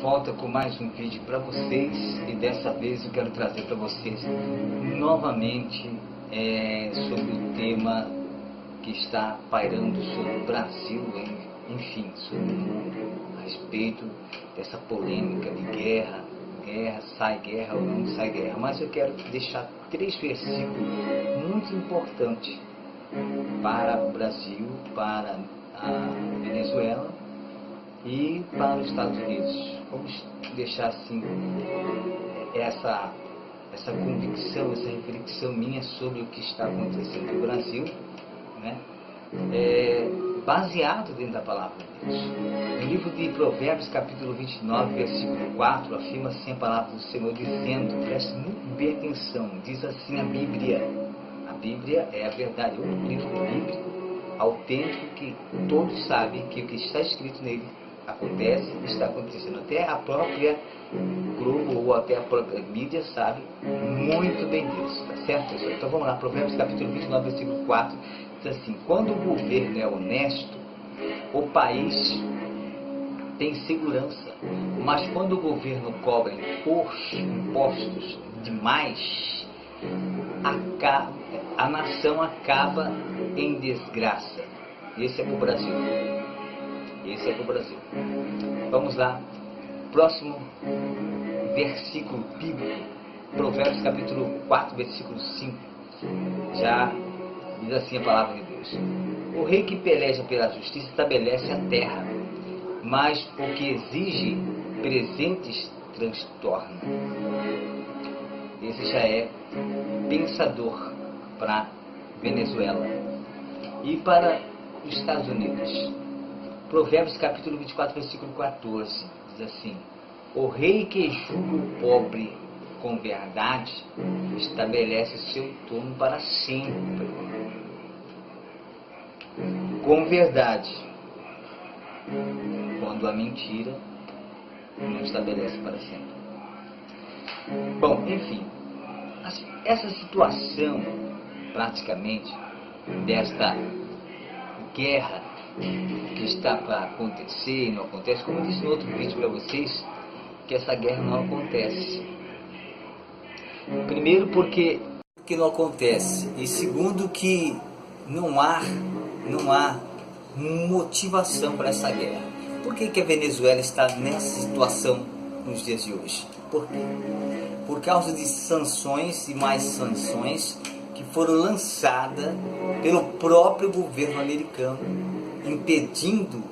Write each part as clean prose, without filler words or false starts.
volta com mais um vídeo para vocês, e dessa vez eu quero trazer para vocês novamente sobre o tema que está pairando sobre o Brasil, enfim, sobre o mundo, a respeito dessa polêmica de guerra ou não sai guerra. Mas eu quero deixar 3 versículos muito importantes para o Brasil, para a Venezuela e para os Estados Unidos. Vamos deixar assim essa convicção, essa reflexão minha sobre o que está acontecendo no Brasil, né? Baseado dentro da palavra de Deus. No livro de Provérbios, capítulo 29, versículo 4, afirma assim a palavra do Senhor, dizendo, preste muito bem atenção, diz assim a Bíblia é a verdade, é o único livro bíblico autêntico que todos sabem que o que está escrito nele acontece, está acontecendo. Até a própria Globo ou até a própria mídia sabe muito bem disso, tá certo, pessoal? Então vamos lá, Provérbios capítulo 29, versículo 4, diz assim: quando o governo é honesto, o país tem segurança, mas quando o governo cobra impostos demais, a nação acaba em desgraça. Esse é para o Brasil. Esse é para o Brasil. Vamos lá. Próximo versículo bíblico. Provérbios capítulo 4, versículo 5. Já diz assim a palavra de Deus: o rei que peleja pela justiça estabelece a terra, mas o que exige presentes transtorna. Esse já é pensador para Venezuela e para os Estados Unidos. Provérbios capítulo 24, versículo 14, diz assim: o rei que julga o pobre com verdade estabelece seu trono para sempre. Com verdade, quando a mentira não estabelece para sempre. Bom, enfim, essa situação praticamente desta guerra que está para acontecer e não acontece, como eu disse no outro vídeo para vocês, que essa guerra não acontece. Primeiro porque não acontece, e segundo que não há motivação para essa guerra. Por que a Venezuela está nessa situação nos dias de hoje? Por quê? Por causa de sanções e mais sanções que foram lançadas pelo próprio governo americano, impedindo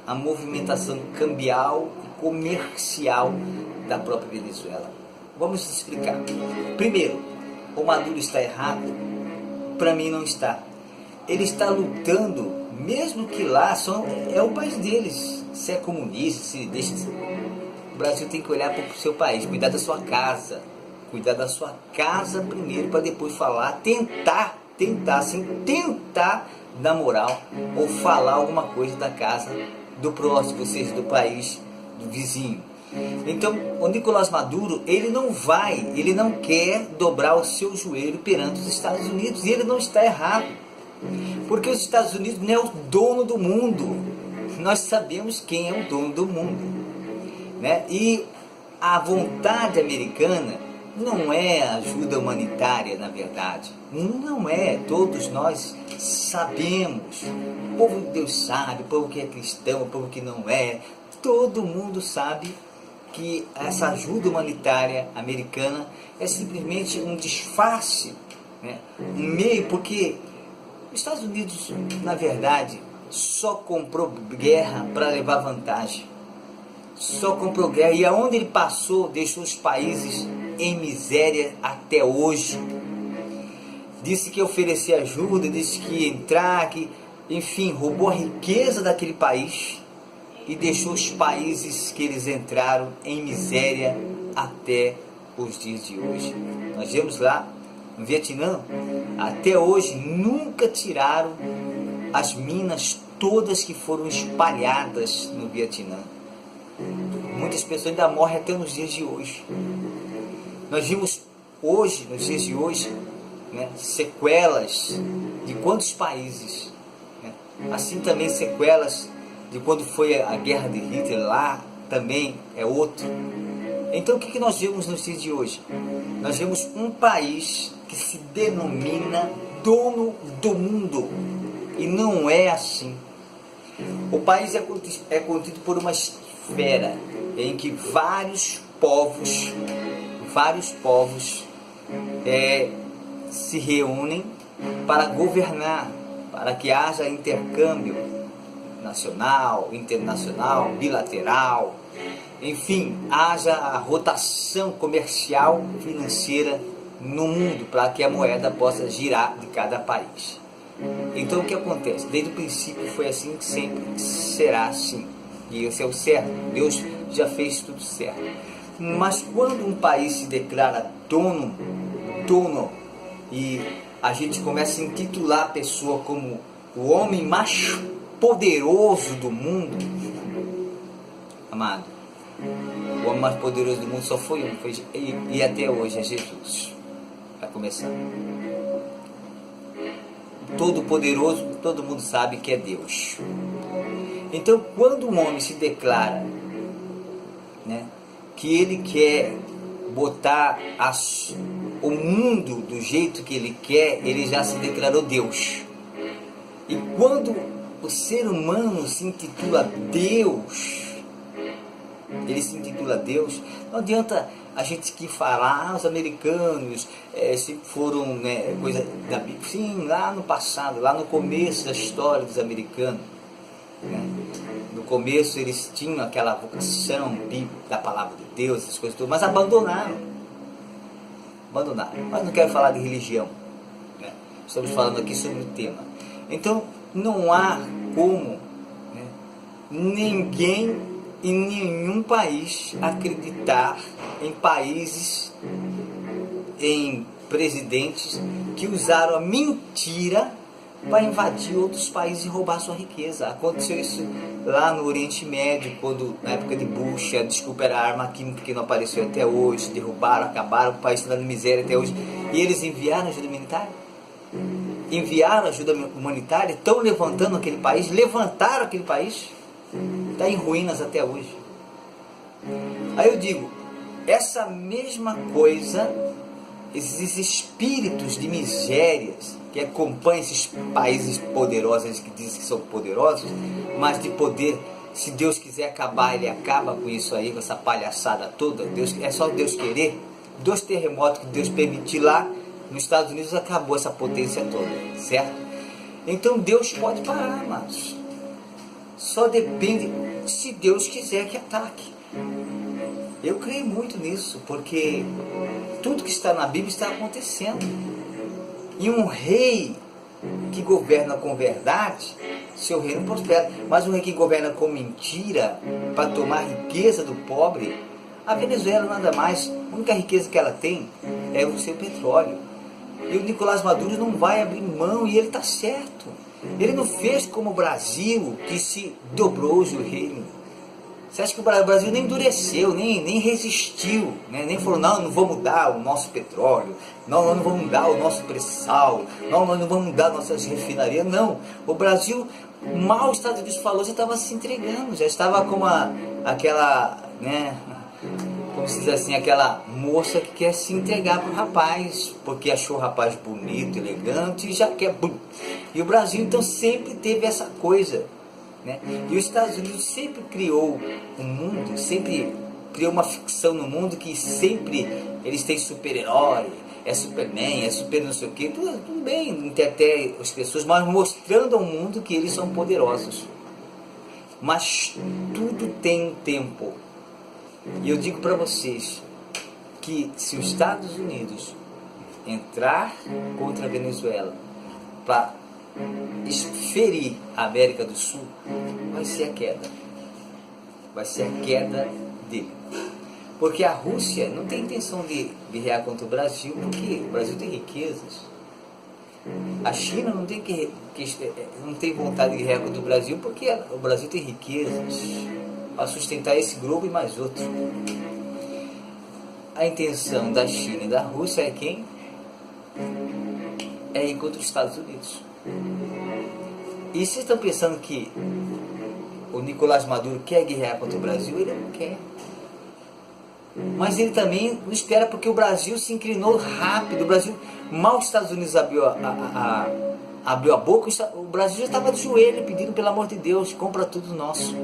a movimentação cambial e comercial da própria Venezuela. Vamos explicar. Primeiro, o Maduro está errado? Para mim não está. Ele está lutando, mesmo que lá é o país deles. Se é comunista, se deixa de ser. O Brasil tem que olhar para o seu país, cuidar da sua casa. Cuidar da sua casa primeiro, para depois falar, tentar dar moral ou falar alguma coisa da casa do próximo, ou seja, do país, do vizinho. Então, o Nicolás Maduro, ele não quer dobrar o seu joelho perante os Estados Unidos, e ele não está errado, porque os Estados Unidos não é o dono do mundo. Nós sabemos quem é o dono do mundo, né? E a vontade americana não é ajuda humanitária, na verdade. Não é. Todos nós sabemos. O povo de Deus sabe, o povo que é cristão, o povo que não é. Todo mundo sabe que essa ajuda humanitária americana é simplesmente um disfarce, né? Um meio, porque os Estados Unidos, na verdade, só comprou guerra para levar vantagem. Só comprou guerra. E aonde ele passou, deixou os países em miséria até hoje. Disse que oferecia ajuda, disse que ia entrar, enfim, roubou a riqueza daquele país e deixou os países que eles entraram em miséria até os dias de hoje. Nós vemos lá no Vietnã, até hoje nunca tiraram as minas todas que foram espalhadas no Vietnã. Muitas pessoas ainda morrem até nos dias de hoje. Nós vimos hoje, nos dias de hoje, né, sequelas de quantos países, né? Assim também sequelas de quando foi a guerra de Hitler lá também é outro. Então o que nós vemos nos dias de hoje? Nós vemos um país que se denomina dono do mundo, e não é assim. O país é contido por uma esfera em que vários povos se reúnem para governar, para que haja intercâmbio nacional, internacional, bilateral, enfim, haja a rotação comercial financeira no mundo, para que a moeda possa girar de cada país. Então o que acontece? Desde o princípio foi assim, que sempre será assim. E esse é o certo. Deus já fez tudo certo. Mas quando um país se declara dono, e a gente começa a intitular a pessoa como o homem mais poderoso do mundo, amado, o homem mais poderoso do mundo só foi um, e até hoje é Jesus. Vai começar. Todo poderoso, todo mundo sabe que é Deus. Então, quando um homem se declara, né, que ele quer botar o mundo do jeito que ele quer, ele já se declarou Deus. E quando o ser humano se intitula Deus, ele se intitula Deus, não adianta a gente que falar, os americanos se foram, né, coisa da Bíblia. Sim, lá no passado, lá no começo da história dos americanos, né, no começo eles tinham aquela vocação bíblica da palavra de Deus, essas coisas todas, mas abandonaram. Mas não quero falar de religião, né? Estamos falando aqui sobre o tema. Então não há como, né, ninguém em nenhum país acreditar em países, em presidentes que usaram a mentira para invadir outros países e roubar sua riqueza. Aconteceu isso lá no Oriente Médio, quando na época de Bush, a desculpa era a arma química que não apareceu até hoje, derrubaram, acabaram, o país está na miséria até hoje. E eles enviaram ajuda humanitária? Enviaram ajuda humanitária, estão levantando aquele país, levantaram aquele país, está em ruínas até hoje. Aí eu digo, essa mesma coisa, esses espíritos de misérias que acompanham esses países poderosos, que dizem que são poderosos, mas de poder, se Deus quiser acabar, ele acaba com isso aí, com essa palhaçada toda. Deus, é só Deus querer. 2 terremotos que Deus permitir lá nos Estados Unidos, acabou essa potência toda, certo? Então Deus pode parar, amados. Só depende se Deus quiser que ataque. Eu creio muito nisso, porque tudo que está na Bíblia está acontecendo. E um rei que governa com verdade, seu reino prospera. Mas um rei que governa com mentira, para tomar a riqueza do pobre, a Venezuela nada mais, a única riqueza que ela tem é o seu petróleo. E o Nicolás Maduro não vai abrir mão, e ele está certo. Ele não fez como o Brasil, que se dobrou o joelho. Você acha que o Brasil nem endureceu, nem resistiu, né? Nem falou, não vamos mudar o nosso petróleo, nós não vamos mudar o nosso pré-sal, nós não vamos mudar nossas refinarias, não. O Brasil, mal os Estados Unidos falou, já estava se entregando, já estava como aquela, né, como se diz assim, aquela moça que quer se entregar para o rapaz, porque achou o rapaz bonito, elegante, e já quer... E o Brasil, então, sempre teve essa coisa, né? E os Estados Unidos sempre criou um mundo, sempre criou uma ficção no mundo que sempre eles têm super-herói, é Superman, é super não sei o que, tudo bem, entretém as pessoas, mas mostrando ao mundo que eles são poderosos. Mas tudo tem um tempo. E eu digo para vocês que se os Estados Unidos entrar contra a Venezuela para ferir a América do Sul, vai ser a queda. Vai ser a queda dele. Porque a Rússia não tem intenção de guerrear contra o Brasil, porque o Brasil tem riquezas. A China não tem vontade de guerrear contra o Brasil, porque o Brasil tem riquezas para sustentar esse globo e mais outros. A intenção da China e da Rússia é quem? É ir contra os Estados Unidos. E vocês estão pensando que o Nicolás Maduro quer guerrear contra o Brasil? Ele não quer. Mas ele também não espera, porque o Brasil se inclinou rápido. O Brasil, mal os Estados Unidos abriu a boca, o Brasil já estava de joelho pedindo, pelo amor de Deus, compra tudo nosso.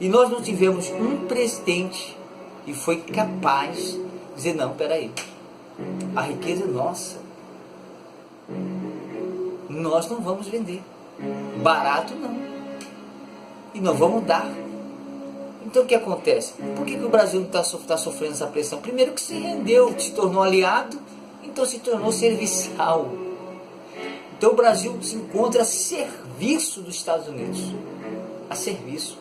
E nós não tivemos um presidente que foi capaz de dizer, não, peraí, a riqueza é nossa, nós não vamos vender, barato não, e não vamos dar. Então o que acontece? Por que o Brasil não está sofrendo essa pressão? Primeiro que se rendeu, se tornou aliado, então se tornou serviçal. Então o Brasil se encontra a serviço dos Estados Unidos, a serviço.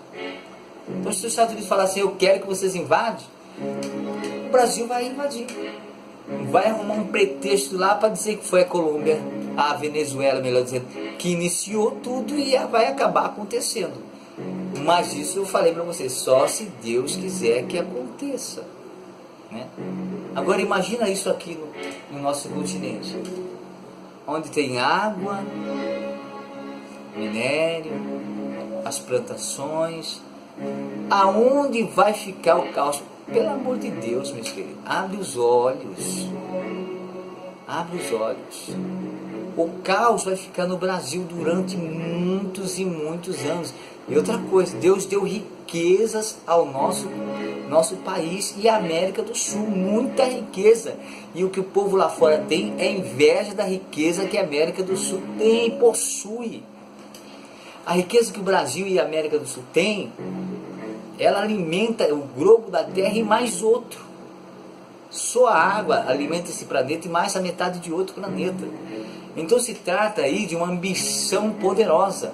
Então se os Estados Unidos falar assim, eu quero que vocês invadam, o Brasil vai invadir. Vai arrumar um pretexto lá para dizer que foi a Colômbia, a Venezuela, melhor dizendo, que iniciou tudo e vai acabar acontecendo. Mas isso eu falei para vocês, só se Deus quiser que aconteça, né? Agora imagina isso aqui no nosso continente, onde tem água, minério, as plantações. Aonde vai ficar o caos? Pelo amor de Deus, meus queridos, abre os olhos. Abre os olhos. O caos vai ficar no Brasil durante muitos e muitos anos. E outra coisa, Deus deu riquezas ao nosso país e à América do Sul, muita riqueza. E o que o povo lá fora tem é inveja da riqueza que a América do Sul tem, possui. A riqueza que o Brasil e a América do Sul têm, ela alimenta o globo da Terra e mais outro. Só a água alimenta esse planeta e mais a metade de outro planeta. Então se trata aí de uma ambição poderosa.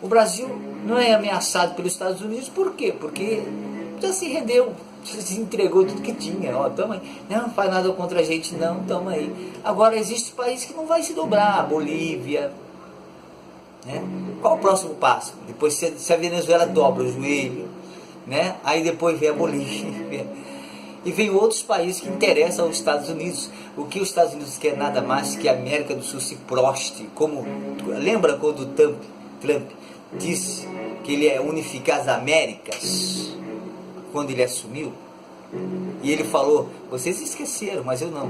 O Brasil não é ameaçado pelos Estados Unidos, por quê? Porque já se rendeu, já se entregou tudo que tinha. Ó, tamo aí. Não faz nada contra a gente, não, tamo aí. Agora existe país que não vai se dobrar, a Bolívia, né? Qual o próximo passo? Depois se a Venezuela dobra o joelho, né? Aí depois vem a Bolívia. E vem outros países que interessam aos Estados Unidos. O que os Estados Unidos quer nada mais que a América do Sul se proste. Lembra quando o Trump disse que ele ia unificar as Américas? Quando ele assumiu? E ele falou, vocês esqueceram, mas eu não.